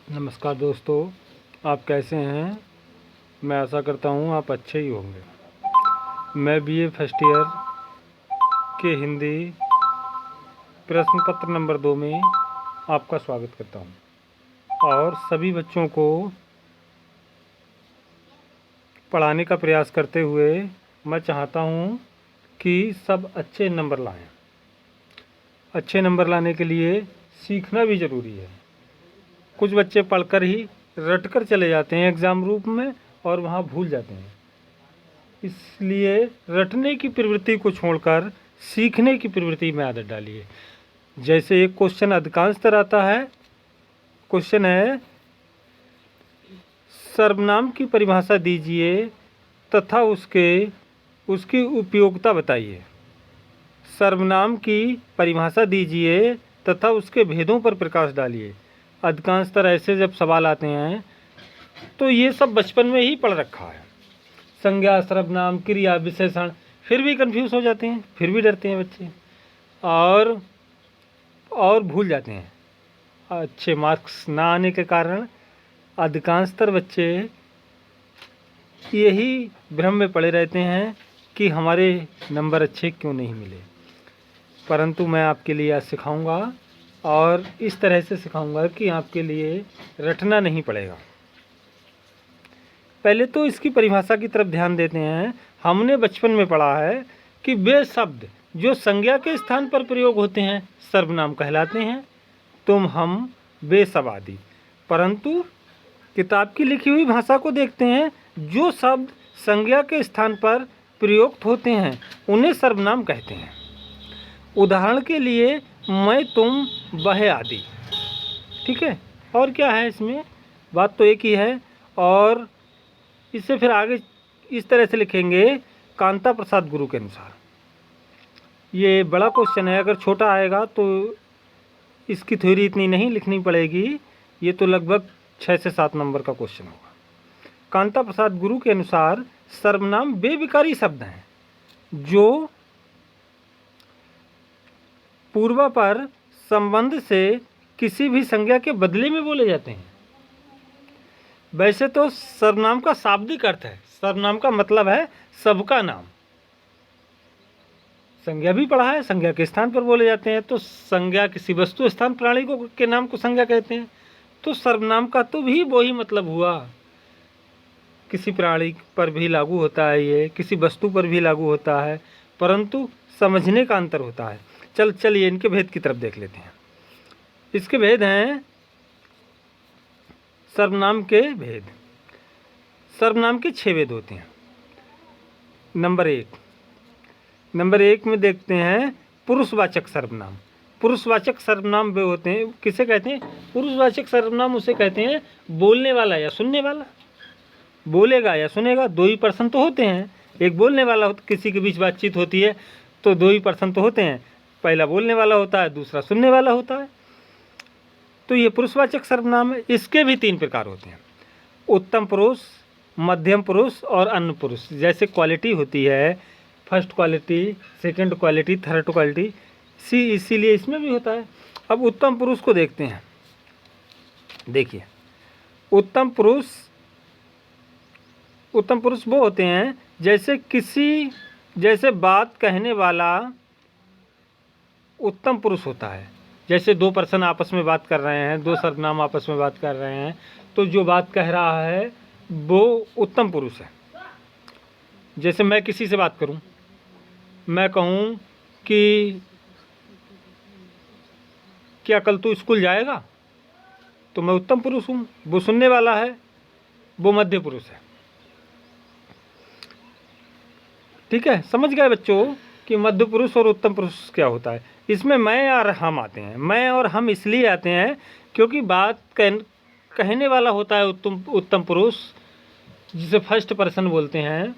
नमस्कार दोस्तों, आप कैसे हैं। मैं आशा करता हूँ आप अच्छे ही होंगे। मैं बीए फर्स्ट ईयर के हिंदी प्रश्न पत्र नंबर 2 में आपका स्वागत करता हूँ और सभी बच्चों को पढ़ाने का प्रयास करते हुए मैं चाहता हूँ कि सब अच्छे नंबर लाएं। अच्छे नंबर लाने के लिए सीखना भी ज़रूरी है। कुछ बच्चे पढ़कर ही रट कर चले जाते हैं एग्ज़ाम रूप में और वहाँ भूल जाते हैं। इसलिए रटने की प्रवृत्ति को छोड़कर सीखने की प्रवृत्ति में आदत डालिए। जैसे एक क्वेश्चन अधिकांशतर आता है। क्वेश्चन है, सर्वनाम की परिभाषा दीजिए तथा उसकी उपयोगिता बताइए। सर्वनाम की परिभाषा दीजिए तथा उसके भेदों पर प्रकाश डालिए। अधिकांशतर ऐसे जब सवाल आते हैं तो ये सब बचपन में ही पढ़ रखा है। संज्ञा, सर्वनाम, क्रिया, विशेषण, फिर भी कंफ्यूज हो जाते हैं, फिर भी डरते हैं बच्चे और भूल जाते हैं। अच्छे मार्क्स ना आने के कारण अधिकांशतर बच्चे यही भ्रम में पड़े रहते हैं कि हमारे नंबर अच्छे क्यों नहीं मिले। परंतु मैं आपके लिए आज सिखाऊंगा और इस तरह से सिखाऊंगा कि आपके लिए रटना नहीं पड़ेगा। पहले तो इसकी परिभाषा की तरफ ध्यान देते हैं। हमने बचपन में पढ़ा है कि वे शब्द जो संज्ञा के स्थान पर प्रयोग होते हैं सर्वनाम कहलाते हैं। तुम, हम, वे सब आदि। परंतु किताब की लिखी हुई भाषा को देखते हैं। जो शब्द संज्ञा के स्थान पर प्रयुक्त होते हैं उन्हें सर्वनाम कहते हैं। उदाहरण के लिए मैं, तुम, वह आदि। ठीक है, और क्या है इसमें, बात तो एक ही है। और इससे फिर आगे इस तरह से लिखेंगे, कांता प्रसाद गुरु के अनुसार। ये बड़ा क्वेश्चन है, अगर छोटा आएगा तो इसकी थ्योरी इतनी नहीं लिखनी पड़ेगी। ये तो लगभग 6 से 7 नंबर का क्वेश्चन होगा। कांता प्रसाद गुरु के अनुसार सर्वनाम वे विकारी शब्द हैं जो पूर्वापर संबंध से किसी भी संज्ञा के बदले में बोले जाते हैं। वैसे तो सर्वनाम का शाब्दिक अर्थ है, सर्वनाम का मतलब है सबका नाम। संज्ञा भी पढ़ा है, संज्ञा के स्थान पर बोले जाते हैं। तो संज्ञा किसी वस्तु स्थान प्राणी को के नाम को संज्ञा कहते हैं। तो सर्वनाम का तो भी वही मतलब हुआ। किसी प्राणी पर भी लागू होता है, ये किसी वस्तु पर भी लागू होता है, परंतु समझने का अंतर होता है। चलिए इनके भेद की तरफ देख लेते हैं। इसके भेद हैं, सर्वनाम के भेद। सर्वनाम के 6 भेद होते हैं। नंबर एक में देखते हैं पुरुषवाचक सर्वनाम। पुरुषवाचक सर्वनाम वे होते हैं, किसे कहते हैं? पुरुषवाचक सर्वनाम उसे कहते हैं बोलने वाला या सुनने वाला। बोलेगा या सुनेगा, 2 ही पर्सन तो होते हैं। एक बोलने वाला किसी के बीच बातचीत होती है तो 2 ही पर्सन तो होते हैं। पहला बोलने वाला होता है, दूसरा सुनने वाला होता है। तो ये पुरुषवाचक सर्वनाम है। इसके भी 3 प्रकार होते हैं, उत्तम पुरुष, मध्यम पुरुष और अन्य पुरुष। जैसे क्वालिटी होती है, first quality, second quality, third quality, इसीलिए इसमें भी होता है। अब उत्तम पुरुष को देखते हैं। देखिए, उत्तम पुरुष वो होते हैं जैसे बात कहने वाला उत्तम पुरुष होता है। जैसे 2 पर्सन आपस में बात कर रहे हैं, 2 सर्वनाम आपस में बात कर रहे हैं, तो जो बात कह रहा है वो उत्तम पुरुष है। जैसे मैं किसी से बात करूं, मैं कहूं कि क्या कल तू स्कूल जाएगा, तो मैं उत्तम पुरुष हूं। वो सुनने वाला है, वो मध्य पुरुष है। ठीक है, समझ गए बच्चों कि मध्य पुरुष और उत्तम पुरुष क्या होता है। इसमें मैं और हम आते हैं। मैं और हम इसलिए आते हैं क्योंकि बात कहने वाला होता है उत्तम पुरुष, जिसे फर्स्ट पर्सन बोलते हैं।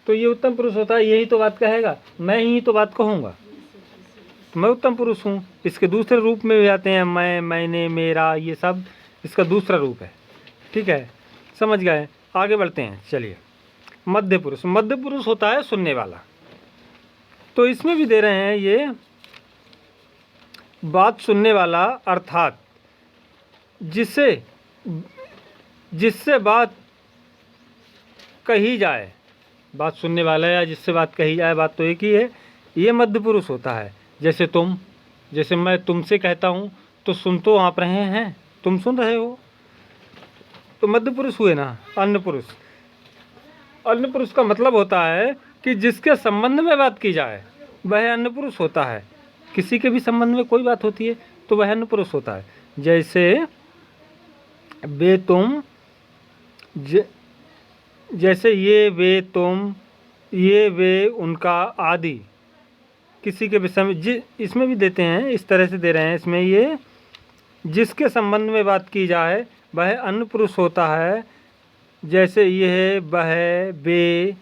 तो ये उत्तम पुरुष होता है, यही तो बात कहेगा, मैं ही तो बात कहूँगा, तो मैं उत्तम पुरुष हूँ। इसके दूसरे रूप में भी आते हैं, मैं, मैंने, मेरा, ये सब इसका दूसरा रूप है। ठीक है, समझ गए। आगे बढ़ते हैं। चलिए, मध्य पुरुष होता है सुनने वाला। तो इसमें भी दे रहे हैं ये बात सुनने वाला, अर्थात जिसे जिससे बात कही जाए, बात सुनने वाला या जिससे बात कही जाए, बात तो एक ही है, ये मध्य पुरुष होता है। जैसे तुम, जैसे मैं तुमसे कहता हूँ तो सुन तो आप रहे हैं, तुम सुन रहे हो, तो मध्य पुरुष हुए ना। अन्य पुरुष, अन्य पुरुष का मतलब होता है कि जिसके संबंध में बात की जाए वह अन्य पुरुष होता है। किसी के भी संबंध में कोई बात होती है तो वह अन्य पुरुष होता है। जैसे वे तुम, जैसे ये वे तुम, ये वे उनका आदि, किसी के विषय में इसमें भी देते हैं, इस तरह से दे रहे हैं इसमें, ये जिसके संबंध में बात की जाए वह अन्य पुरुष होता है। जैसे यह, वह, वे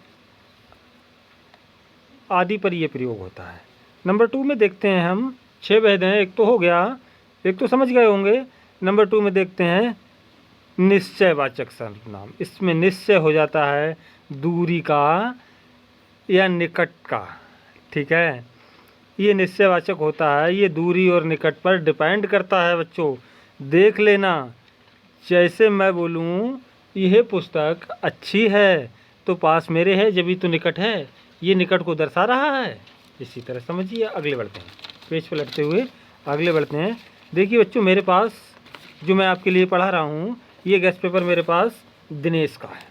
आदि पर यह प्रयोग होता है। नंबर 2 में देखते हैं हम, 6 भेद हैं, एक तो हो गया, एक तो समझ गए होंगे। नंबर 2 में देखते हैं निश्चयवाचक सर्वनाम। इसमें निश्चय हो जाता है दूरी का या निकट का, ठीक है। ये निश्चयवाचक होता है, ये दूरी और निकट पर डिपेंड करता है बच्चों। देख लेना, जैसे मैं बोलूँ यह पुस्तक अच्छी है तो पास मेरे है, जब भी तो निकट है, ये निकट को दर्शा रहा है। इसी तरह समझिए। अगले बढ़ते हैं, पेज पलटते हुए अगले बढ़ते हैं। देखिए बच्चों, मेरे पास जो मैं आपके लिए पढ़ा रहा हूँ, ये गैस पेपर मेरे पास दिनेश का है।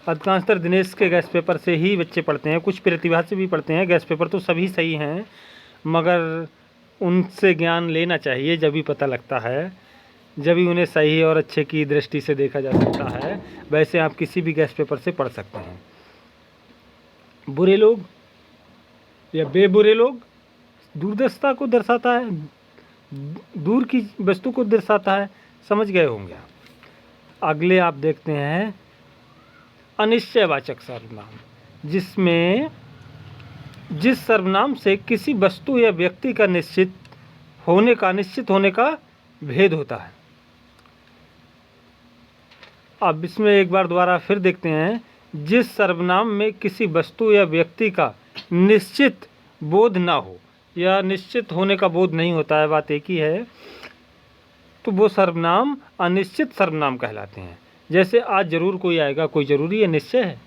अधिकांशतर दिनेश के गैस पेपर से ही बच्चे पढ़ते हैं, कुछ प्रतिभा से भी पढ़ते हैं। गैस पेपर तो सभी सही हैं, मगर उनसे ज्ञान लेना चाहिए, जब भी पता लगता है, जब भी उन्हें सही और अच्छे की दृष्टि से देखा जा सकता है। वैसे आप किसी भी गैस पेपर से पढ़ सकते हैं। बुरे लोग या बेबुरे लोग दूरदर्शिता को दर्शाता है, दूर की वस्तु को दर्शाता है, समझ गए होंगे। अगले आप देखते हैं अनिश्चयवाचक सर्वनाम, जिसमें जिस सर्वनाम से किसी वस्तु या व्यक्ति का निश्चित होने का भेद होता है। अब इसमें एक बार दोबारा फिर देखते हैं, जिस सर्वनाम में किसी वस्तु या व्यक्ति का निश्चित बोध ना हो या निश्चित होने का बोध नहीं होता है, बात एक ही है, तो वो सर्वनाम अनिश्चित सर्वनाम कहलाते हैं। जैसे आज जरूर कोई आएगा, कोई जरूरी है, निश्चय है।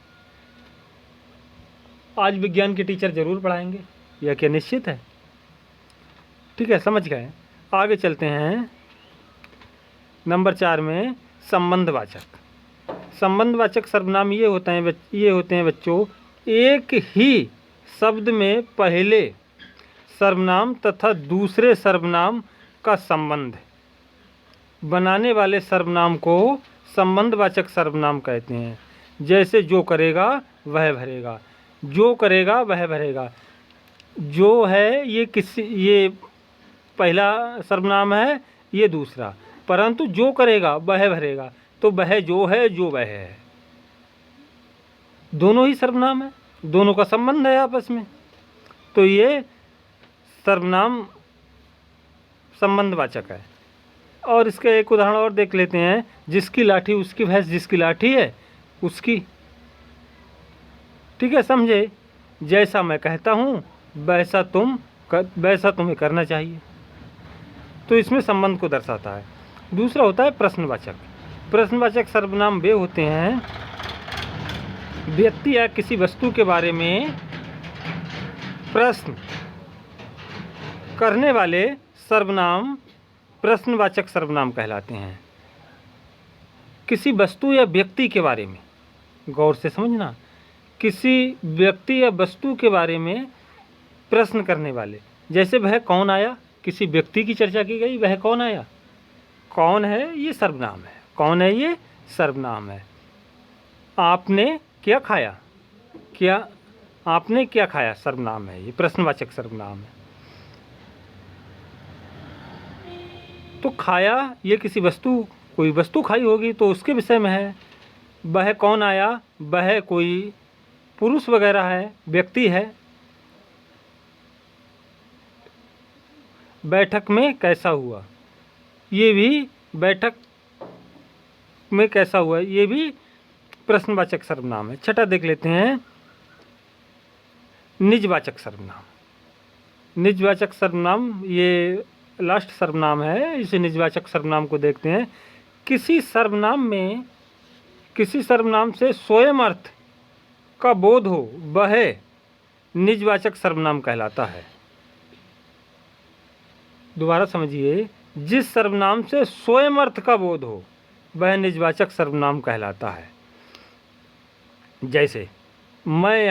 आज विज्ञान के टीचर जरूर पढ़ाएंगे, यह क्या निश्चित है? ठीक है, समझ गए। आगे चलते हैं। नंबर 4 में संबंधवाचक। संबंधवाचक सर्वनाम ये होते हैं बच्चों, एक ही शब्द में पहले सर्वनाम तथा दूसरे सर्वनाम का संबंध बनाने वाले सर्वनाम को संबंधवाचक सर्वनाम कहते हैं। जैसे जो करेगा वह भरेगा, जो करेगा वह भरेगा। जो है ये पहला सर्वनाम है, ये दूसरा, परंतु जो करेगा वह भरेगा, तो वह जो है, जो वह है, दोनों ही सर्वनाम है, दोनों का संबंध है आपस में, तो ये सर्वनाम संबंधवाचक है। और इसका एक उदाहरण और देख लेते हैं, जिसकी लाठी उसकी भैंस, जिसकी लाठी है उसकी, ठीक है, समझे। जैसा मैं कहता हूँ वैसा तुम्हें करना चाहिए, तो इसमें संबंध को दर्शाता है। दूसरा होता है प्रश्नवाचक। प्रश्नवाचक सर्वनाम वे होते हैं, व्यक्ति या किसी वस्तु के बारे में प्रश्न करने वाले सर्वनाम प्रश्नवाचक सर्वनाम कहलाते हैं। किसी वस्तु या व्यक्ति के बारे में, गौर से समझना, किसी व्यक्ति या वस्तु के बारे में प्रश्न करने वाले। जैसे वह कौन आया, किसी व्यक्ति की चर्चा की गई, वह कौन आया, कौन है, ये सर्वनाम है। कौन है, ये सर्वनाम है। आपने क्या खाया, आपने क्या खाया, सर्वनाम है, ये प्रश्नवाचक सर्वनाम है। तो खाया, ये किसी वस्तु, कोई वस्तु खाई होगी तो उसके विषय में है। वह कौन आया, वह कोई पुरुष वगैरह है, व्यक्ति है। बैठक में कैसा हुआ, ये भी बैठक में कैसा हुआ, ये भी प्रश्नवाचक सर्वनाम है। छठा देख लेते हैं निजवाचक सर्वनाम। निजवाचक सर्वनाम ये लास्ट सर्वनाम है, इसे निजवाचक सर्वनाम को देखते हैं। किसी सर्वनाम से स्वयं अर्थ का बोध हो वह निजवाचक सर्वनाम कहलाता है। दोबारा समझिए, जिस सर्वनाम से स्वयं अर्थ का बोध हो वह निजवाचक सर्वनाम कहलाता है। जैसे मैं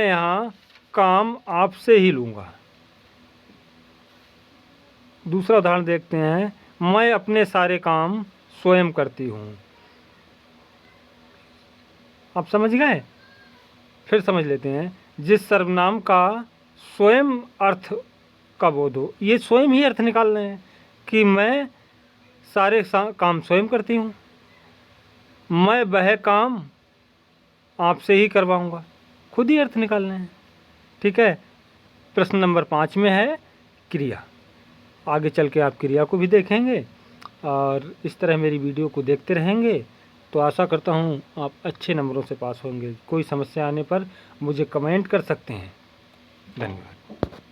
यहाँ काम आपसे ही लूँगा। दूसरा उदाहरण देखते हैं, मैं अपने सारे काम स्वयं करती हूँ। आप समझ गए? फिर समझ लेते हैं, जिस सर्वनाम का स्वयं अर्थ का बोध हो। ये स्वयं ही अर्थ निकाल रहे हैं कि मैं सारे काम स्वयं करती हूँ, मैं वह काम आपसे ही करवाऊँगा, खुद ही अर्थ निकालने हैं। ठीक है। प्रश्न नंबर 5 में है क्रिया। आगे चल के आप क्रिया को भी देखेंगे और इस तरह मेरी वीडियो को देखते रहेंगे तो आशा करता हूँ आप अच्छे नंबरों से पास होंगे। कोई समस्या आने पर मुझे कमेंट कर सकते हैं। धन्यवाद।